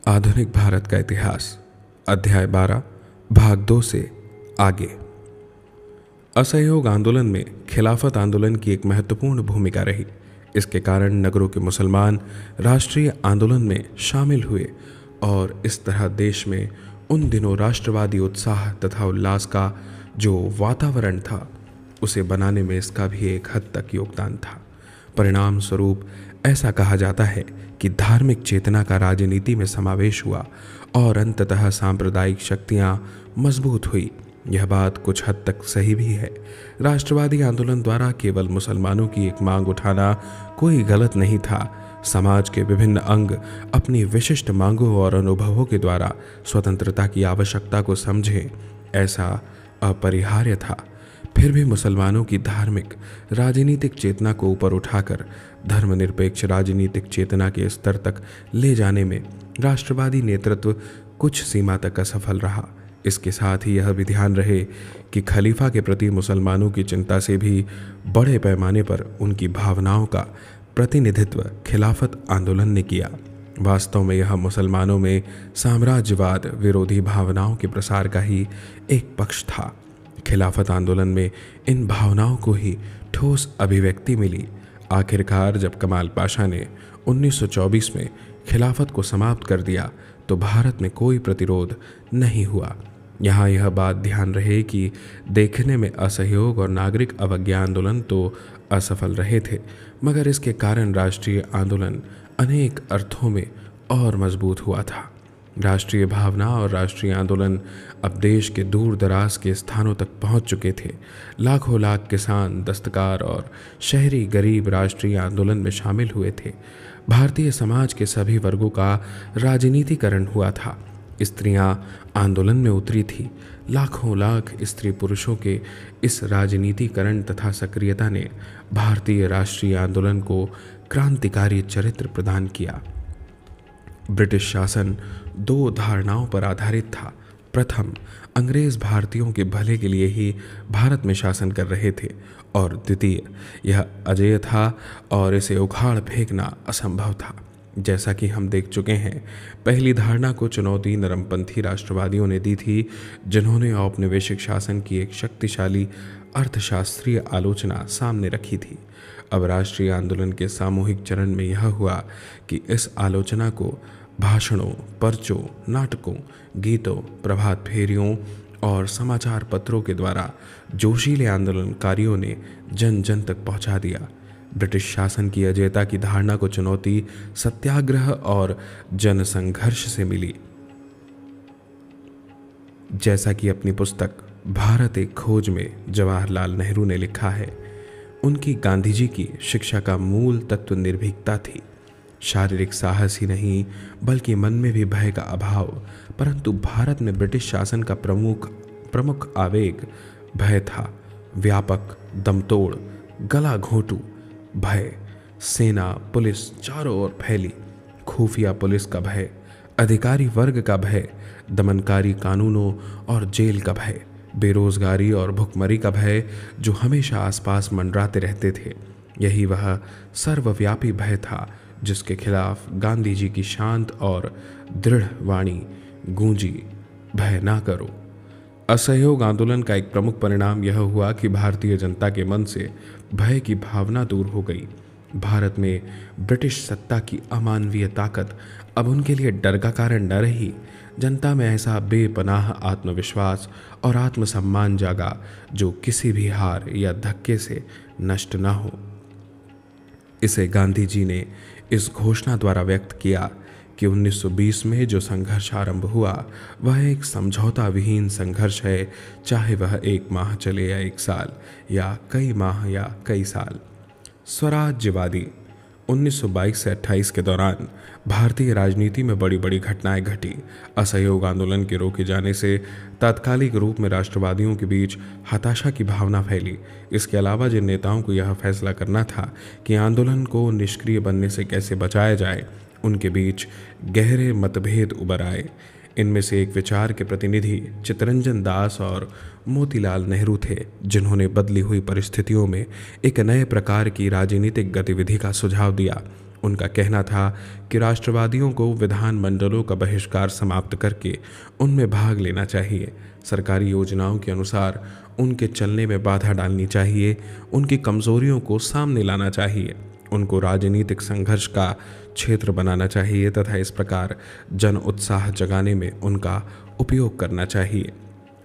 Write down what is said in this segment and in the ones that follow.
आधुनिक भारत का इतिहास, अध्याय 12, भाग 2 से आगे। असहयोग आंदोलन में खिलाफत आंदोलन की एक महत्वपूर्ण भूमिका रही। इसके कारण नगरों के मुसलमान राष्ट्रीय आंदोलन में शामिल हुए और इस तरह देश में उन दिनों राष्ट्रवादी उत्साह तथा उल्लास का जो वातावरण था उसे बनाने में इसका भी एक हद तक योगदान था। परिणाम स्वरूप ऐसा कहा जाता है कि धार्मिक चेतना का राजनीति में समावेश हुआ और अंततः सांप्रदायिक शक्तियां मजबूत हुई। यह बात कुछ हद तक सही भी है। राष्ट्रवादी आंदोलन द्वारा केवल मुसलमानों की एक मांग उठाना कोई गलत नहीं था। समाज के विभिन्न अंग अपनी विशिष्ट मांगों और अनुभवों के द्वारा स्वतंत्रता की आवश्यकता को समझें, ऐसा अपरिहार्य था। फिर भी मुसलमानों की धार्मिक राजनीतिक चेतना को ऊपर उठाकर धर्मनिरपेक्ष राजनीतिक चेतना के स्तर तक ले जाने में राष्ट्रवादी नेतृत्व कुछ सीमा तक असफल रहा। इसके साथ ही यह भी ध्यान रहे कि खलीफा के प्रति मुसलमानों की चिंता से भी बड़े पैमाने पर उनकी भावनाओं का प्रतिनिधित्व खिलाफत आंदोलन ने किया। वास्तव में यह मुसलमानों में साम्राज्यवाद विरोधी भावनाओं के प्रसार का ही एक पक्ष था। खिलाफत आंदोलन में इन भावनाओं को ही ठोस अभिव्यक्ति मिली। आखिरकार जब कमाल पाशा ने 1924 में खिलाफत को समाप्त कर दिया तो भारत में कोई प्रतिरोध नहीं हुआ। यहाँ यह बात ध्यान रहे कि देखने में असहयोग और नागरिक अवज्ञा आंदोलन तो असफल रहे थे, मगर इसके कारण राष्ट्रीय आंदोलन अनेक अर्थों में और मजबूत हुआ था। राष्ट्रीय भावना और राष्ट्रीय आंदोलन अब देश के दूर दराज के स्थानों तक पहुंच चुके थे। लाखों लाख किसान, दस्तकार और शहरी गरीब राष्ट्रीय आंदोलन में शामिल हुए थे। भारतीय समाज के सभी वर्गों का राजनीतिकरण हुआ था। स्त्रियां आंदोलन में उतरी थी। लाखों लाख स्त्री पुरुषों के इस राजनीतिकरण तथा सक्रियता ने भारतीय राष्ट्रीय आंदोलन को क्रांतिकारी चरित्र प्रदान किया। ब्रिटिश शासन दो धारणाओं पर आधारित था। प्रथम, अंग्रेज भारतीयों के भले के लिए ही भारत में शासन कर रहे थे, और द्वितीय, यह अजेय था और इसे उखाड़ फेंकना असंभव था। जैसा कि हम देख चुके हैं, पहली धारणा को चुनौती नरमपंथी राष्ट्रवादियों ने दी थी, जिन्होंने औपनिवेशिक शासन की एक शक्तिशाली अर्थशास्त्रीय आलोचना सामने रखी थी। अब राष्ट्रीय आंदोलन के सामूहिक चरण में यह हुआ कि इस आलोचना को भाषणों, पर्चों, नाटकों, गीतों, प्रभात फेरियों और समाचार पत्रों के द्वारा जोशीले आंदोलनकारियों ने जन जन तक पहुंचा दिया। ब्रिटिश शासन की अजेयता की धारणा को चुनौती सत्याग्रह और जनसंघर्ष से मिली। जैसा कि अपनी पुस्तक भारत एक खोज में जवाहरलाल नेहरू ने लिखा है, उनकी गांधी जी की शिक्षा का मूल तत्व निर्भीकता थी। शारीरिक साहस ही नहीं बल्कि मन में भी भय का अभाव। परंतु भारत में ब्रिटिश शासन का प्रमुख आवेग भय था। व्यापक, दमतोड़, गला घोंटू भय। सेना, पुलिस चारों ओर फैली। खुफिया पुलिस का भय, अधिकारी वर्ग का भय, दमनकारी कानूनों और जेल का भय, बेरोजगारी और भुखमरी का भय जो हमेशा आसपास मंडराते रहते थे। यही वह सर्वव्यापी भय था जिसके खिलाफ गांधी जी की शांत और दृढ़ वाणी गूंजी, भय ना करो। असहयोग आंदोलन का एक प्रमुख परिणाम यह हुआ कि भारतीय जनता के मन से भय की भावना दूर हो गई। भारत में ब्रिटिश सत्ता की अमानवीय ताकत अब उनके लिए डर का कारण न रही। जनता में ऐसा बेपनाह आत्मविश्वास और आत्मसम्मान जागा जो किसी भी हार या धक्के से नष्ट न हो। इसे गांधी जी ने इस घोषणा द्वारा व्यक्त किया कि 1920 में जो संघर्ष आरंभ हुआ वह एक समझौता विहीन संघर्ष है, चाहे वह 1 माह चले या 1 साल या कई माह या कई साल। स्वराज्यवादी 1922 से 28 के दौरान भारतीय राजनीति में बड़ी बड़ी घटनाएं घटी। असहयोग आंदोलन के रोके जाने से तात्कालिक रूप में राष्ट्रवादियों के बीच हताशा की भावना फैली। इसके अलावा जिन नेताओं को यह फैसला करना था कि आंदोलन को निष्क्रिय बनने से कैसे बचाया जाए, उनके बीच गहरे मतभेद उभर आए। इनमें से एक विचार के प्रतिनिधि चित्तरंजन दास और मोतीलाल नेहरू थे, जिन्होंने बदली हुई परिस्थितियों में एक नए प्रकार की राजनीतिक गतिविधि का सुझाव दिया। उनका कहना था कि राष्ट्रवादियों को विधानमंडलों का बहिष्कार समाप्त करके उनमें भाग लेना चाहिए, सरकारी योजनाओं के अनुसार उनके चलने में बाधा डालनी चाहिए, उनकी कमजोरियों को सामने लाना चाहिए, उनको राजनीतिक संघर्ष का क्षेत्र बनाना चाहिए तथा इस प्रकार जन उत्साह जगाने में उनका उपयोग करना चाहिए।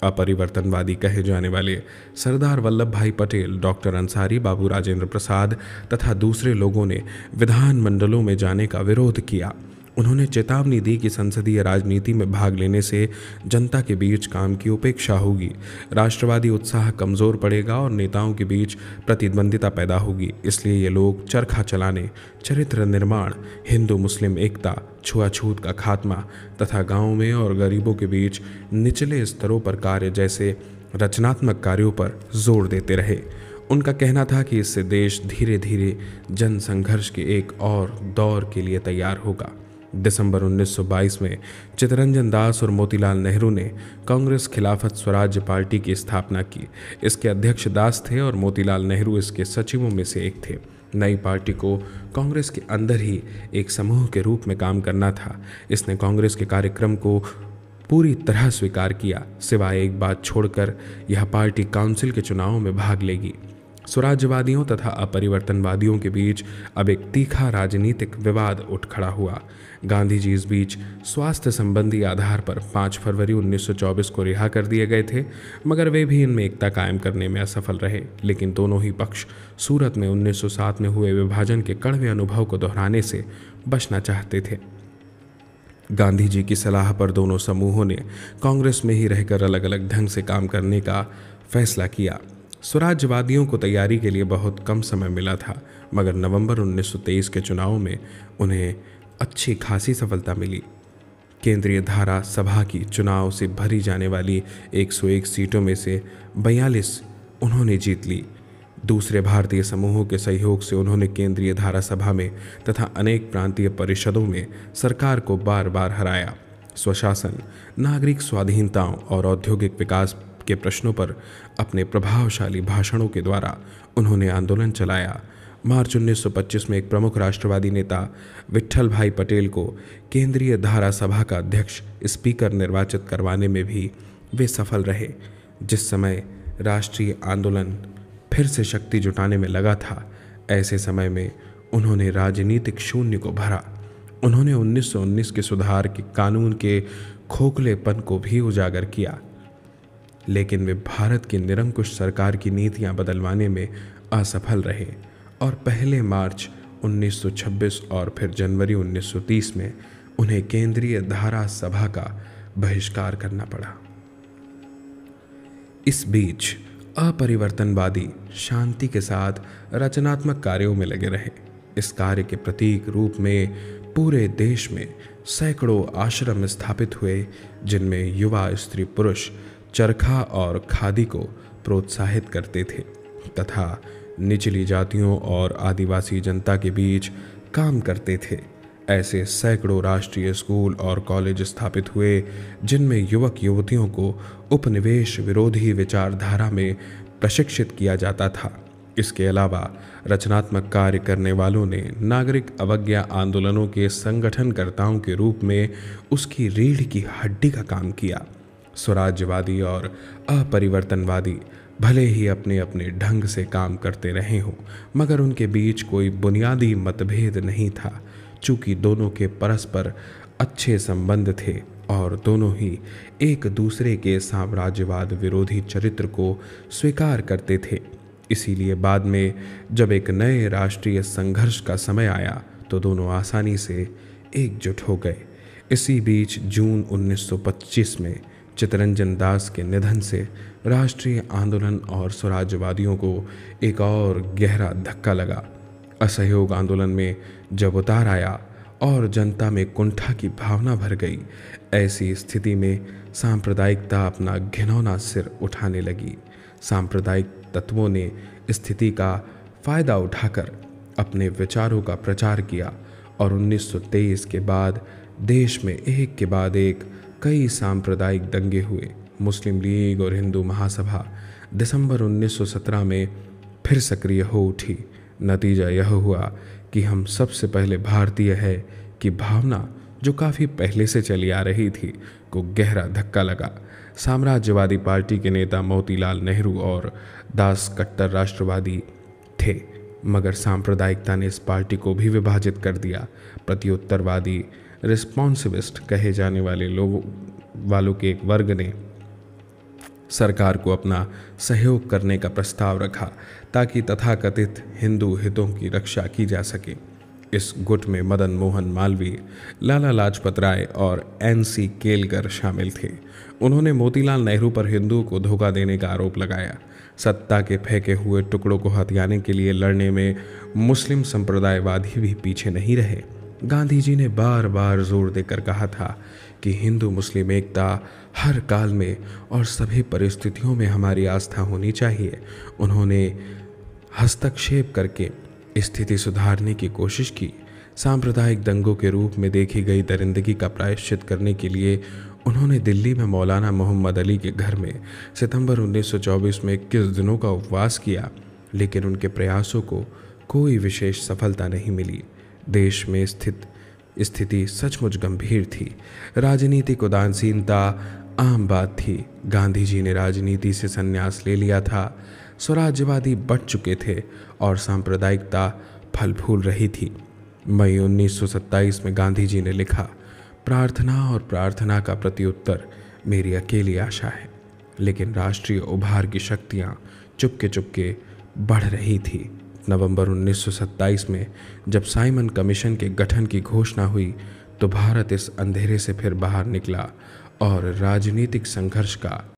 अपरिवर्तनवादी कहे जाने वाले सरदार वल्लभ भाई पटेल, डॉक्टर अंसारी, बाबू राजेंद्र प्रसाद तथा दूसरे लोगों ने विधानमंडलों में जाने का विरोध किया। उन्होंने चेतावनी दी कि संसदीय राजनीति में भाग लेने से जनता के बीच काम की उपेक्षा होगी, राष्ट्रवादी उत्साह कमज़ोर पड़ेगा और नेताओं के बीच प्रतिद्वंदिता पैदा होगी। इसलिए ये लोग चरखा चलाने, चरित्र निर्माण, हिंदू मुस्लिम एकता, छुआछूत का खात्मा तथा गाँव में और गरीबों के बीच निचले स्तरों पर कार्य जैसे रचनात्मक कार्यों पर जोर देते रहे। उनका कहना था कि इससे देश धीरे धीरे जन संघर्ष के एक और दौर के लिए तैयार होगा। दिसंबर 1922 में चित्तरंजन दास और मोतीलाल नेहरू ने कांग्रेस खिलाफत स्वराज्य पार्टी की स्थापना की। इसके अध्यक्ष दास थे और मोतीलाल नेहरू इसके सचिवों में से एक थे। नई पार्टी को कांग्रेस के अंदर ही एक समूह के रूप में काम करना था। इसने कांग्रेस के कार्यक्रम को पूरी तरह स्वीकार किया, सिवाय एक बात छोड़कर यह पार्टी काउंसिल के चुनावों में भाग लेगी। स्वराज्यवादियों तथा अपरिवर्तनवादियों के बीच अब एक तीखा राजनीतिक विवाद उठ खड़ा हुआ। गांधी जी इस बीच स्वास्थ्य संबंधी आधार पर 5 फरवरी 1924 को रिहा कर दिए गए थे, मगर वे भी इनमें एकता कायम करने में असफल रहे। लेकिन दोनों ही पक्ष सूरत में 1907 में हुए विभाजन के कड़वे अनुभव को दोहराने से बचना चाहते थे। गांधी जी की सलाह पर दोनों समूहों ने कांग्रेस में ही रहकर अलग अलग ढंग से काम करने का फैसला किया। स्वराज्यवादियों को तैयारी के लिए बहुत कम समय मिला था, मगर नवंबर 1923 के चुनाव में उन्हें अच्छी खासी सफलता मिली। केंद्रीय धारा सभा की चुनाव से भरी जाने वाली 101 सीटों में से 42 उन्होंने जीत ली। दूसरे भारतीय समूहों के सहयोग से उन्होंने केंद्रीय धारा सभा में तथा अनेक प्रांतीय परिषदों में सरकार को बार बार हराया। स्वशासन, नागरिक स्वाधीनताओं और औद्योगिक विकास के प्रश्नों पर अपने प्रभावशाली भाषणों के द्वारा उन्होंने आंदोलन चलाया। मार्च 1925 में एक प्रमुख राष्ट्रवादी नेता विट्ठल भाई पटेल को केंद्रीय धारा सभा का अध्यक्ष स्पीकर निर्वाचित करवाने में भी वे सफल रहे। जिस समय राष्ट्रीय आंदोलन फिर से शक्ति जुटाने में लगा था, ऐसे समय में उन्होंने राजनीतिक शून्य को भरा। उन्होंने 1919 के सुधार के कानून के खोखलेपन को भी उजागर किया, लेकिन वे भारत की निरंकुश सरकार की नीतियां बदलवाने में असफल रहे और पहले मार्च 1926 और फिर जनवरी 1930 में उन्हें केंद्रीय धारा सभा का बहिष्कार करना पड़ा। इस बीच अपरिवर्तनवादी शांति के साथ रचनात्मक कार्यों में लगे रहे। इस कार्य के प्रतीक रूप में पूरे देश में सैकड़ों आश्रम स्थापित हुए, जिनमें युवा स्त्री पुरुष चरखा और खादी को प्रोत्साहित करते थे तथा निचली जातियों और आदिवासी जनता के बीच काम करते थे। ऐसे सैकड़ों राष्ट्रीय स्कूल और कॉलेज स्थापित हुए, जिनमें युवक युवतियों को उपनिवेश विरोधी विचारधारा में प्रशिक्षित किया जाता था। इसके अलावा रचनात्मक कार्य करने वालों ने नागरिक अवज्ञा आंदोलनों के संगठनकर्ताओं के रूप में उसकी रीढ़ की हड्डी का काम किया। स्वराज्यवादी और अपरिवर्तनवादी भले ही अपने अपने ढंग से काम करते रहे हों, मगर उनके बीच कोई बुनियादी मतभेद नहीं था। चूंकि दोनों के परस्पर अच्छे संबंध थे और दोनों ही एक दूसरे के साम्राज्यवाद विरोधी चरित्र को स्वीकार करते थे, इसीलिए बाद में जब एक नए राष्ट्रीय संघर्ष का समय आया तो दोनों आसानी से एकजुट हो गए। इसी बीच जून 1925 में चित्तरंजन दास के निधन से राष्ट्रीय आंदोलन और स्वराज्यवादियों को एक और गहरा धक्का लगा। असहयोग आंदोलन में जब उतार आया और जनता में कुंठा की भावना भर गई, ऐसी स्थिति में सांप्रदायिकता अपना घिनौना सिर उठाने लगी। सांप्रदायिक तत्वों ने स्थिति का फायदा उठाकर अपने विचारों का प्रचार किया और 1923 के बाद देश में एक के बाद एक कई सांप्रदायिक दंगे हुए। मुस्लिम लीग और हिंदू महासभा दिसंबर 1917 में फिर सक्रिय हो उठी। नतीजा यह हुआ कि हम सबसे पहले भारतीय है की भावना जो काफ़ी पहले से चली आ रही थी को गहरा धक्का लगा। साम्राज्यवादी पार्टी के नेता मोतीलाल नेहरू और दास कट्टर राष्ट्रवादी थे, मगर सांप्रदायिकता ने इस पार्टी को भी विभाजित कर दिया। प्रत्युत्तरवादी रिस्पॉन्सिविस्ट कहे जाने वाले लोगों वालों के एक वर्ग ने सरकार को अपना सहयोग करने का प्रस्ताव रखा ताकि तथाकथित हिंदू हितों की रक्षा की जा सके। इस गुट में मदन मोहन मालवीय, लाला लाजपत राय और NC केलकर शामिल थे। उन्होंने मोतीलाल नेहरू पर हिंदुओं को धोखा देने का आरोप लगाया। सत्ता के फेंके हुए टुकड़ों को हथियाने के लिए लड़ने में मुस्लिम संप्रदायवादी भी पीछे नहीं रहे। गांधी जी ने बार बार जोर देकर कहा था कि हिंदू मुस्लिम एकता हर काल में और सभी परिस्थितियों में हमारी आस्था होनी चाहिए। उन्होंने हस्तक्षेप करके स्थिति सुधारने की कोशिश की। सांप्रदायिक दंगों के रूप में देखी गई दरिंदगी का प्रायश्चित करने के लिए उन्होंने दिल्ली में मौलाना मोहम्मद अली के घर में सितंबर 1924 में 21 दिनों का उपवास किया, लेकिन उनके प्रयासों को कोई विशेष सफलता नहीं मिली। देश में स्थिति सचमुच गंभीर थी। राजनीतिक उदासीनता आम बात थी। गांधी जी ने राजनीति से संन्यास ले लिया था। स्वराज्यवादी बढ़ चुके थे और सांप्रदायिकता फल फूल रही थी। मई 1927 में गांधी जी ने लिखा, प्रार्थना और प्रार्थना का प्रत्युत्तर मेरी अकेली आशा है। लेकिन राष्ट्रीय उभार की शक्तियां चुपके बढ़ रही थी। नवंबर 1927 में जब साइमन कमीशन के गठन की घोषणा हुई तो भारत इस अंधेरे से फिर बाहर निकला और राजनीतिक संघर्ष का